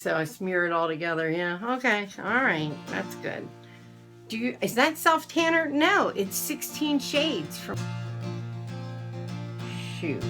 So I smear it all together. Yeah. Okay. All right. That's good. Is that self tanner? No, it's 16 shades from. Shoot.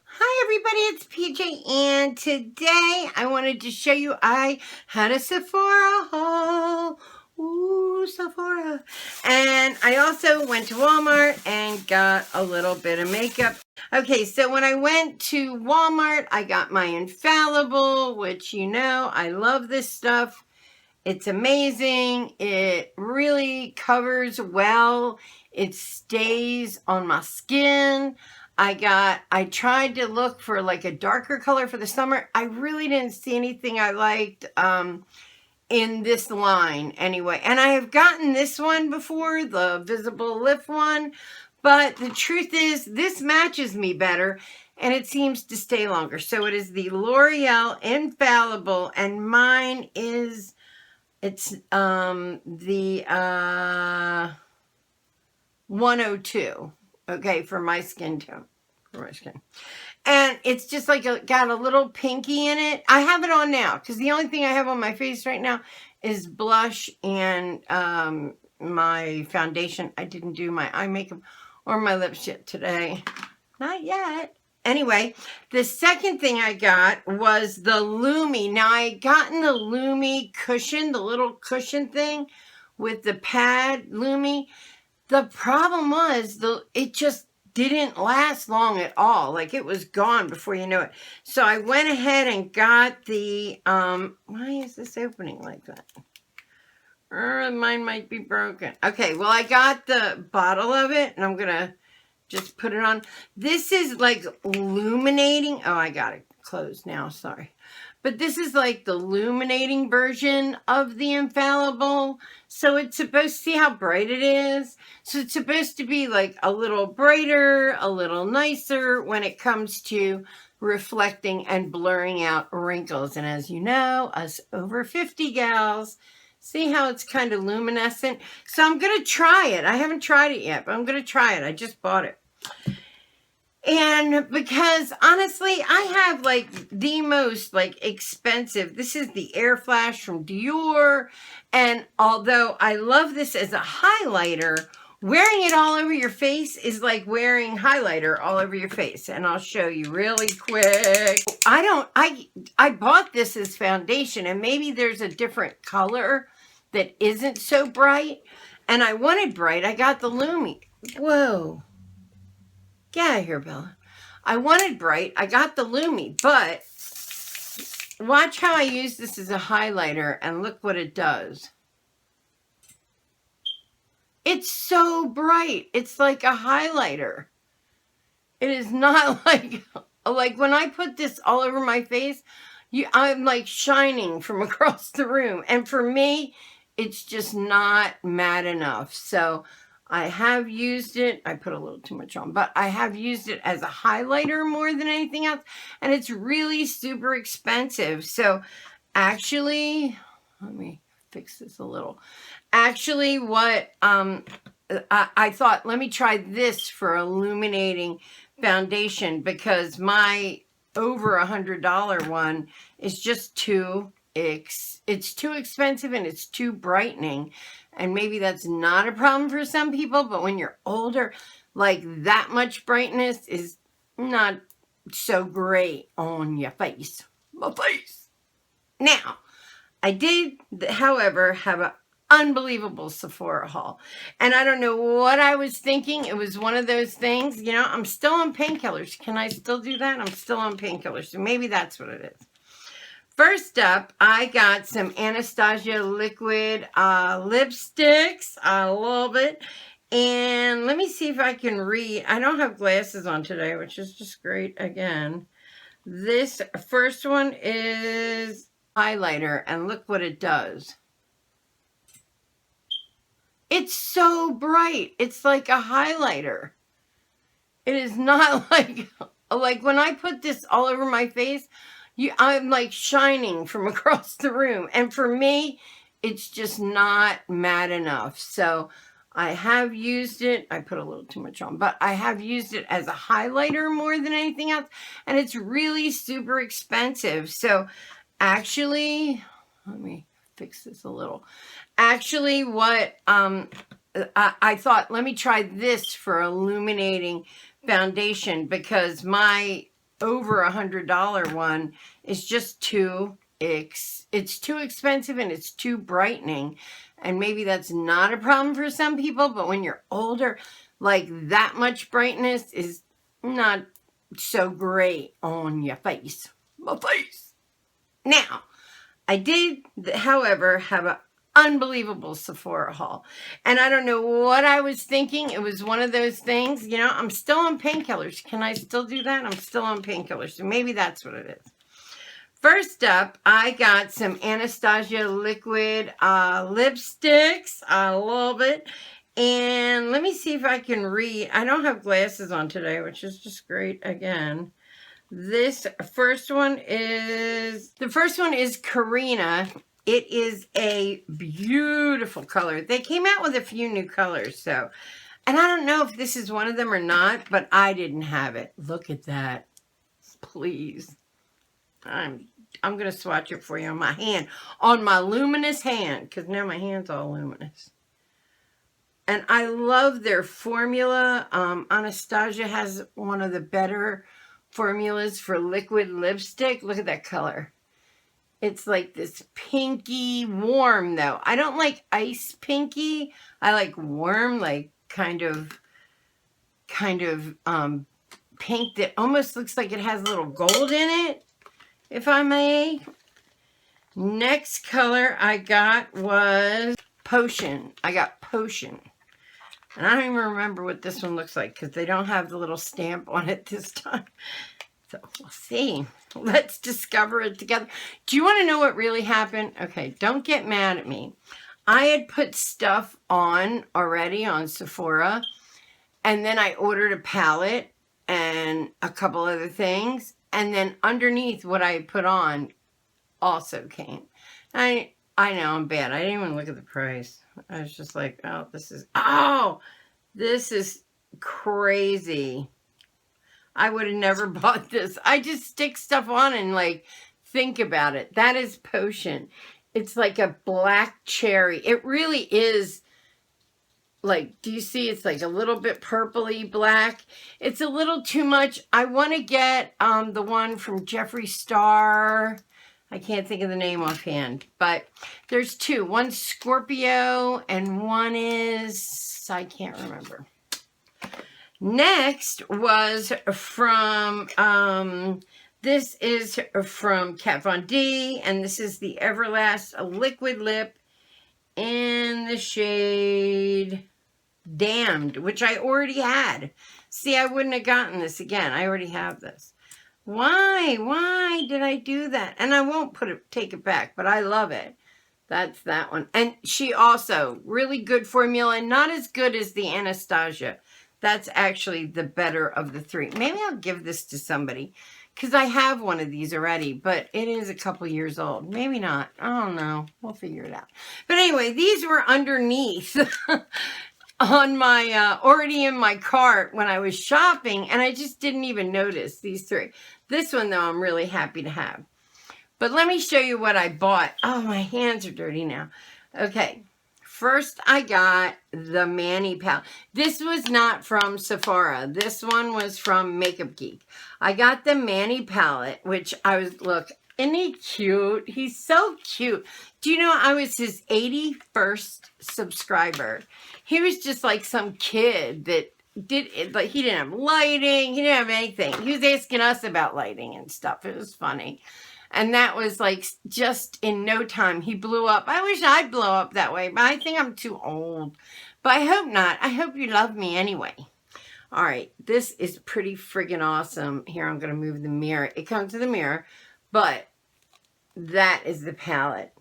Hi everybody, it's PJ, and today I wanted to show you I had a Sephora haul. Ooh, Sephora. And I also went to Walmart and got a little bit of makeup. Okay, so when I went to Walmart, I got my Infallible, which you know, I love this stuff. It's amazing. It really covers well. It stays on my skin. I tried to look for like a darker color for the summer. I really didn't see anything I liked in this line anyway. And I have gotten this one before, the Visible Lift one. But the truth is, this matches me better and it seems to stay longer. So it is the L'Oreal Infallible, and mine is... It's the 102, okay, for my skin tone. And it's just like got a little pinky in it. I have it on now because the only thing I have on my face right now is blush and my foundation. I didn't do my eye makeup or my lips yet today. Not yet. Anyway, the second thing I got was the Lumi. Now, I had gotten the Lumi cushion, the little cushion thing with the pad Lumi. The problem was it just didn't last long at all. Like, it was gone before you know it. So I went ahead and got the, why is this opening like that? Mine might be broken. Okay, well, I got the bottle of it, and I'm going to just put it on. This is like illuminating. Oh, I got it closed now. Sorry. But this is like the illuminating version of the Infallible. So it's supposed to see how bright it is. So it's supposed to be like a little brighter, a little nicer when it comes to reflecting and blurring out wrinkles. And as you know, us over 50 gals, see how it's kind of luminescent? So I'm going to try it. I haven't tried it yet, but I'm going to try it. I just bought it. And because honestly, I have like the most like expensive, this is the Air Flash from Dior. And although I love this as a highlighter, wearing it all over your face is like wearing highlighter all over your face. And I'll show you really quick. I bought this as foundation, and maybe there's a different color that isn't so bright. And I wanted bright. I got the Lumi. Whoa. Get out of here, Bella. I wanted bright. I got the Lumi, but watch how I use this as a highlighter and look what it does. It's so bright. It's like a highlighter. It is not like when I put this all over my face, I'm like shining from across the room. And for me, it's just not matte enough. So I have used it. I put a little too much on, but I have used it as a highlighter more than anything else. And it's really super expensive. So actually, let me fix this a little. Actually, what I thought, let me try this for illuminating foundation, because my over $100 one is just it's too expensive and it's too brightening. And maybe that's not a problem for some people, but when you're older, like that much brightness is not so great on your face. My face. Now, I did, however, have an unbelievable Sephora haul. And I don't know what I was thinking. It was one of those things, you know, I'm still on painkillers. Can I still do that? I'm still on painkillers. So maybe that's what it is. First up, I got some Anastasia liquid lipsticks. I love it. And let me see if I can read. I don't have glasses on today, which is just great again. This first one is highlighter, and look what it does. It's so bright. It's like a highlighter. It is not like when I put this all over my face, I'm like shining from across the room. And for me, it's just not matte enough. So I have used it. I put a little too much on, but I have used it as a highlighter more than anything else. And it's really super expensive. So actually, let me fix this a little. Actually, what I thought, let me try this for illuminating foundation, because my over $100 one is just it's too expensive and it's too brightening. And maybe that's not a problem for some people, but when you're older, like that much brightness is not so great on your face. My face. Now, I did, however, have an unbelievable Sephora haul. And I don't know what I was thinking. It was one of those things, you know, I'm still on painkillers. Can I still do that? I'm still on painkillers. So maybe that's what it is. First up, I got some Anastasia liquid lipsticks. I love it. And let me see if I can read. I don't have glasses on today, which is just great again. The first one is Karina. It is a beautiful color. They came out with a few new colors, so. And I don't know if this is one of them or not, but I didn't have it. Look at that. Please. I'm going to swatch it for you on my hand. On my luminous hand, because now my hand's all luminous. And I love their formula. Anastasia has one of the better formulas for liquid lipstick. Look at that color. It's like this pinky warm, though. I don't like ice pinky. I like warm, like kind of pink that almost looks like it has a little gold in it, if I may. Next color I got was Potion. I got Potion. And I don't even remember what this one looks like because they don't have the little stamp on it this time. So we'll see. Let's discover it together. Do you want to know what really happened? Okay, don't get mad at me. I had put stuff on already on Sephora, and then I ordered a palette and a couple other things, and then underneath what I put on also came. I know I'm bad. I didn't even look at the price. I was just like, oh, this is crazy. I would have never bought this. I just stick stuff on and like think about it. That is Potion. It's like a black cherry. It really is like, do you see? It's like a little bit purpley black. It's a little too much. I want to get the one from Jeffree Star. I can't think of the name offhand, but there's two. One's Scorpio and one is, I can't remember. Next was from, this is from Kat Von D, and this is the Everlast Liquid Lip in the shade Damned, which I already had. See, I wouldn't have gotten this again. I already have this. Why did I do that? And I won't take it back, but I love it. That's that one. And she also, really good formula, not as good as the Anastasia. That's actually the better of the three. Maybe I'll give this to somebody because I have one of these already, but it is a couple years old. Maybe not. I don't know. We'll figure it out. But anyway, these were underneath on my, already in my cart when I was shopping, and I just didn't even notice these three. This one, though, I'm really happy to have. But let me show you what I bought. Oh, my hands are dirty now. Okay. First, I got the Manny palette. This was not from Sephora. This one was from Makeup Geek. I got the Manny palette, which I was, look, isn't he cute? He's so cute. Do you know I was his 81st subscriber? He was just like some kid that did it, like he didn't have lighting. He didn't have anything. He was asking us about lighting and stuff. It was funny. And that was like just in no time. He blew up. I wish I'd blow up that way, but I think I'm too old. But I hope not. I hope you love me anyway. All right. This is pretty friggin' awesome. Here, I'm going to move the mirror. It comes to the mirror, but that is the palette.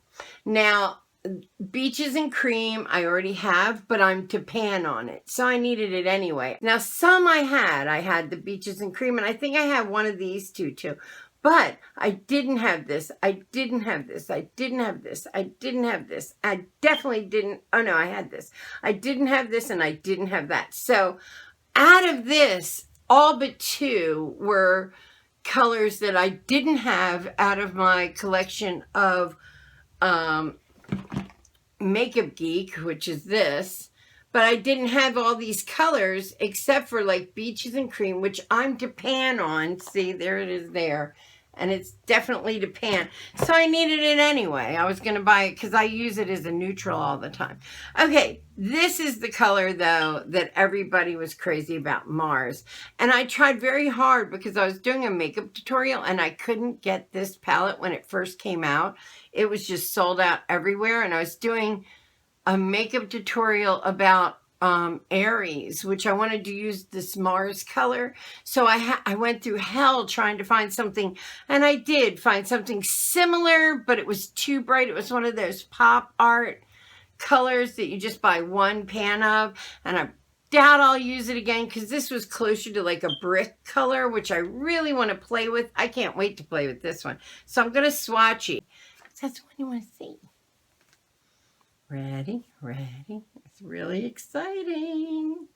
Now, Beaches and Cream I already have, but I'm to pan on it. So I needed it anyway. Now, some I had. I had the Beaches and Cream, and I think I have one of these two, too. But I didn't have this. I didn't have this. I didn't have this. I didn't have this. I definitely didn't. Oh no, I had this. I didn't have this and I didn't have that. So out of this, all but 2 were colors that I didn't have out of my collection of Makeup Geek, which is this. But I didn't have all these colors except for like Beaches and Cream, which I'm to pan on. See, there it is there. And it's definitely to pan. So I needed it anyway. I was going to buy it because I use it as a neutral all the time. Okay, this is the color, though, that everybody was crazy about, Mars. And I tried very hard because I was doing a makeup tutorial and I couldn't get this palette when it first came out. It was just sold out everywhere. And I was doing a makeup tutorial about Aries, which I wanted to use this Mars color. So I went through hell trying to find something, and I did find something similar, but it was too bright. It was one of those pop art colors that you just buy one pan of, and I doubt I'll use it again because this was closer to like a brick color, which I really want to play with. I can't wait to play with this one. So I'm going to swatch it. That's what you want to see. Ready, ready. It's really exciting.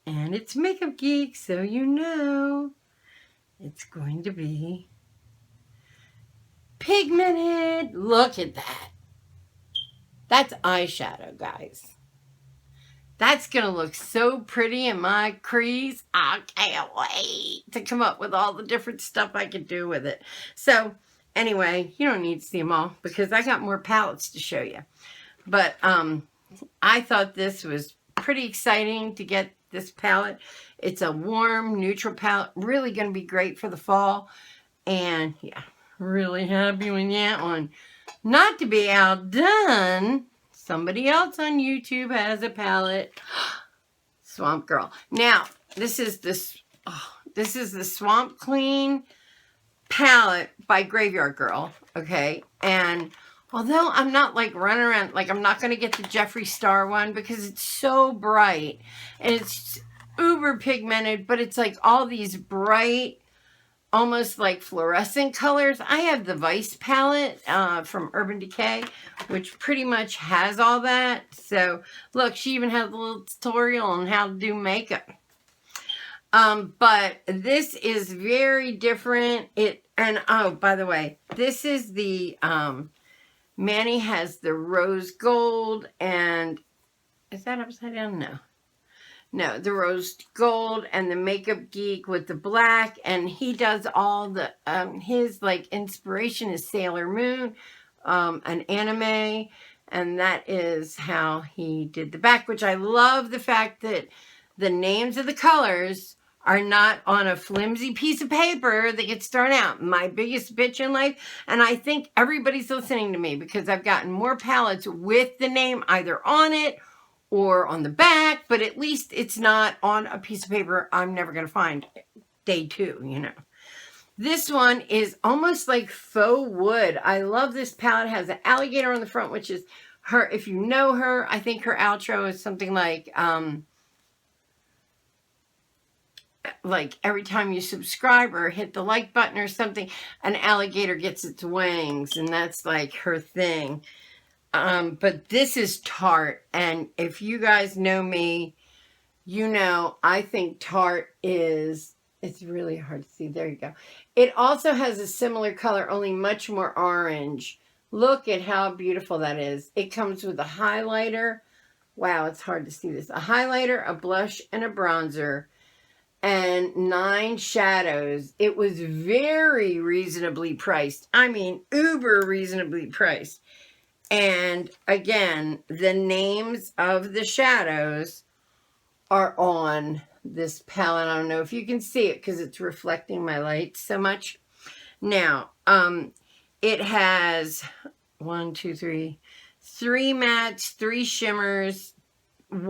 And it's Makeup Geek, so you know it's going to be pigmented. Look at that. That's eyeshadow, guys. That's going to look so pretty in my crease. I can't wait to come up with all the different stuff I could do with it. So anyway, you don't need to see them all because I got more palettes to show you. But I thought this was pretty exciting to get this palette. It's a warm, neutral palette. Really going to be great for the fall. And yeah, really happy with that one. Not to be outdone, somebody else on YouTube has a palette. Swamp Girl. Now, this is the Swamp Clean palette by Graveyard Girl. Okay, and although I'm not like running around, like I'm not going to get the Jeffree Star one because it's so bright and it's uber pigmented, but it's like all these bright, almost like fluorescent colors. I have the Vice palette from Urban Decay, which pretty much has all that. So look, she even has a little tutorial on how to do makeup. But this is very different. And oh, by the way, this is the Manny has the rose gold, and is that upside down? No, the rose gold and the Makeup Geek with the black, and he does all the his like inspiration is Sailor Moon, an anime, and that is how he did the back, which I love the fact that the names of the colors are not on a flimsy piece of paper that gets thrown out. My biggest bitch in life, and I think everybody's listening to me because I've gotten more palettes with the name either on it or on the back, but at least it's not on a piece of paper I'm never going to find day 2, you know. This one is almost like faux wood. I love this palette. It has an alligator on the front, which is her. If you know her, I think her outro is something like every time you subscribe or hit the like button or something, an alligator gets its wings, and that's like her thing. But this is Tarte, and if you guys know me, you know I think Tarte is, it's really hard to see. There you go. It also has a similar color, only much more orange. Look at how beautiful that is. It comes with a highlighter. Wow, it's hard to see this. A highlighter, a blush, and a bronzer, and 9 shadows. It was very reasonably priced. I mean, uber reasonably priced. And again, the names of the shadows are on this palette. I don't know if you can see it because it's reflecting my light so much. Now, it has 1, 2, 3, 3 mattes, 3 shimmers, 4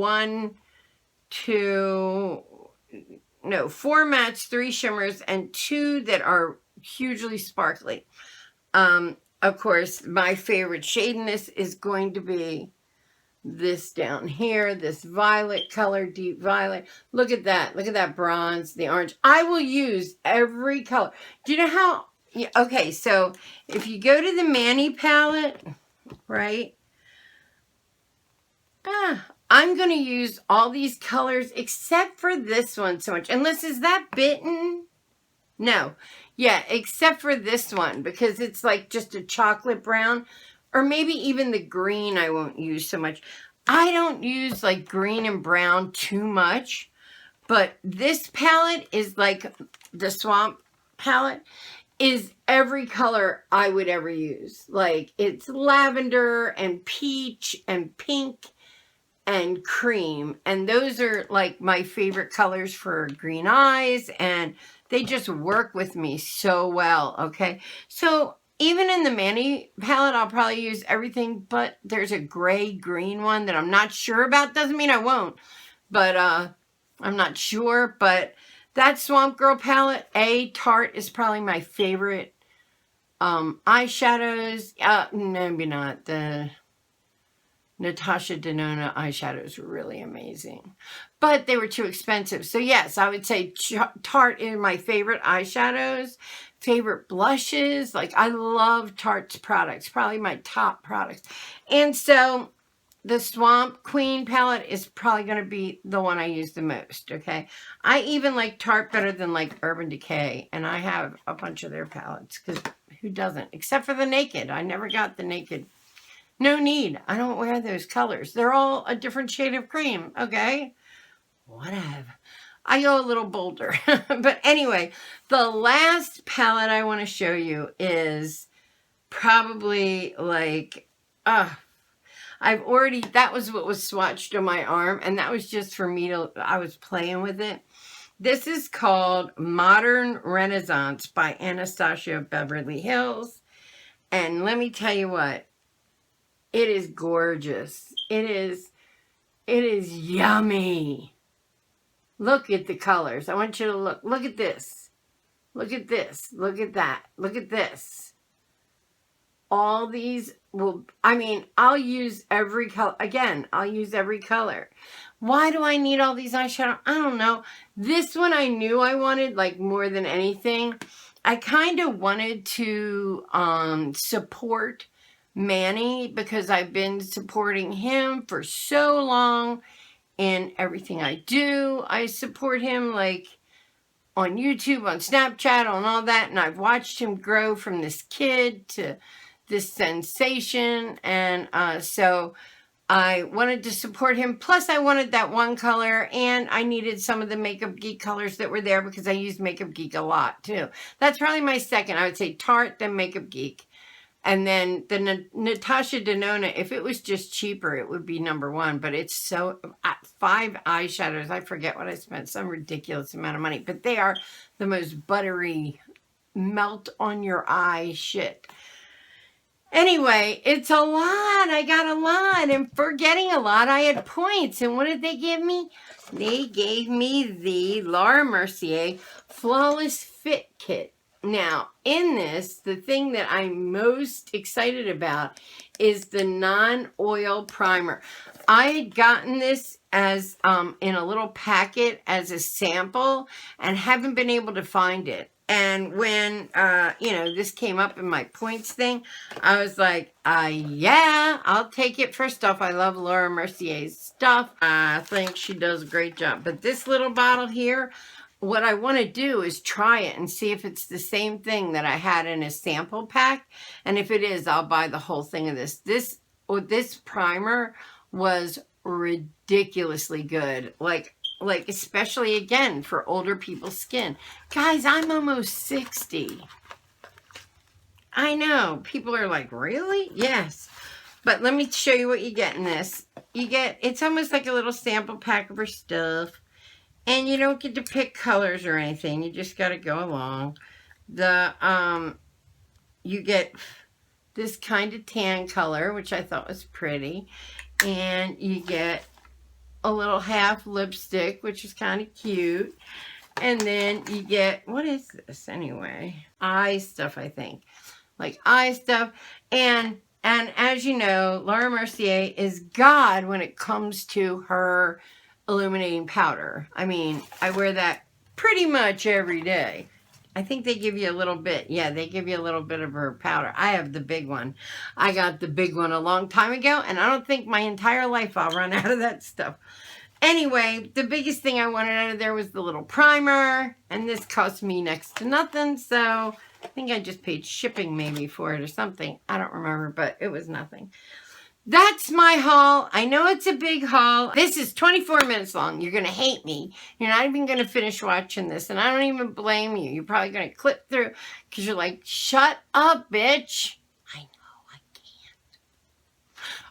mattes, 3 shimmers, and 2 that are hugely sparkly. Of course, my favorite shade in this is going to be this down here, this violet color, deep violet. Look at that. Look at that bronze, the orange. I will use every color. Do you know how? Yeah, okay, so if you go to the Manny palette, right? I'm going to use all these colors except for this one so much. Unless, is that bitten? No. Yeah, except for this one because it's like just a chocolate brown. Or maybe even the green I won't use so much. I don't use like green and brown too much. But this palette is like the swamp palette is every color I would ever use. Like it's lavender and peach and pink and cream. And those are like my favorite colors for green eyes. And they just work with me so well. Okay. So even in the Manny palette, I'll probably use everything, but there's a gray green one that I'm not sure about. Doesn't mean I won't, but I'm not sure. But that Swamp Girl palette, Tarte is probably my favorite eyeshadows. Maybe not. The Natasha Denona eyeshadows were really amazing, but they were too expensive. So yes, I would say Tarte is my favorite eyeshadows, favorite blushes. Like I love Tarte's products, probably my top products. And so the Swamp Queen palette is probably going to be the one I use the most, okay? I even like Tarte better than like Urban Decay, and I have a bunch of their palettes, because who doesn't? Except for the Naked. I never got the Naked. No need. I don't wear those colors. They're all a different shade of cream, okay? Whatever. I go a little bolder. But anyway, the last palette I want to show you is probably like, that was what was swatched on my arm, and that was just for me to, I was playing with it. This is called Modern Renaissance by Anastasia Beverly Hills. And let me tell you what, it is gorgeous. It is yummy. Look at the colors. I want you to look at this. Look at this. Look at that. Look at this. All these will, I mean, I'll use every color. Again, I'll use every color. Why do I need all these eyeshadow? I don't know. This one I knew I wanted like more than anything. I kind of wanted to support Manny because I've been supporting him for so long in everything I do. I support him like on YouTube, on Snapchat, on all that, and I've watched him grow from this kid to this sensation, and so I wanted to support him. Plus I wanted that one color, and I needed some of the Makeup Geek colors that were there because I use Makeup Geek a lot too. That's probably my second. I would say Tarte, then Makeup Geek. And then the Natasha Denona, if it was just cheaper, it would be number one. But it's so, 5 eyeshadows. I forget what I spent. Some ridiculous amount of money. But they are the most buttery, melt on your eye shit. Anyway, it's a lot. I got a lot. And for getting a lot, I had points. And what did they give me? They gave me the Laura Mercier Flawless Fit Kit. Now, in this, the thing that I'm most excited about is the non-oil primer. I had gotten this as in a little packet as a sample and haven't been able to find it. And when, this came up in my points thing, I was like, yeah, I'll take it for stuff. I love Laura Mercier's stuff. I think she does a great job. But this little bottle here, what I want to do is try it and see if it's the same thing that I had in a sample pack. And if it is, I'll buy the whole thing of this. This primer was ridiculously good. Like especially again for older people's skin. Guys, I'm almost 60. I know. People are like, really? Yes. But let me show you what you get in this. It's almost like a little sample pack of her stuff. And you don't get to pick colors or anything. You just got to go along. You get this kind of tan color, which I thought was pretty. And you get a little half lipstick, which is kind of cute. And then you get, what is this anyway? Eye stuff, I think. Like eye stuff. And And as you know, Laura Mercier is God when it comes to her illuminating powder. I mean, I wear that pretty much every day. I think they give you a little bit. Yeah, they give you a little bit of her powder. I have the big one. I got the big one a long time ago, and I don't think my entire life I'll run out of that stuff. Anyway, the biggest thing I wanted out of there was the little primer, and this cost me next to nothing, so I think I just paid shipping maybe for it or something. I don't remember, but it was nothing. That's my haul. I know it's a big haul. This is 24 minutes long. You're going to hate me. You're not even going to finish watching this, and I don't even blame you. You're probably going to click through because you're like, shut up, bitch. I know, I can't.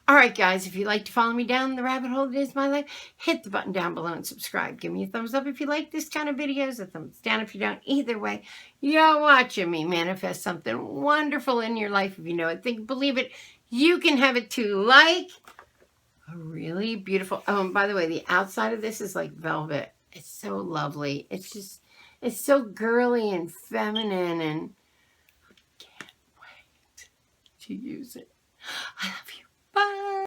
All right, guys, if you'd like to follow me down the rabbit hole that is my life, hit the button down below and subscribe. Give me a thumbs up if you like this kind of videos, a thumbs down if you don't. Either way, you're watching me manifest something wonderful in your life. If you know it, think, believe it, you can have it too. Like a really beautiful, oh, and by the way, the outside of this is like velvet. It's so lovely. It's just, it's so girly and feminine, and I can't wait to use it. I love you.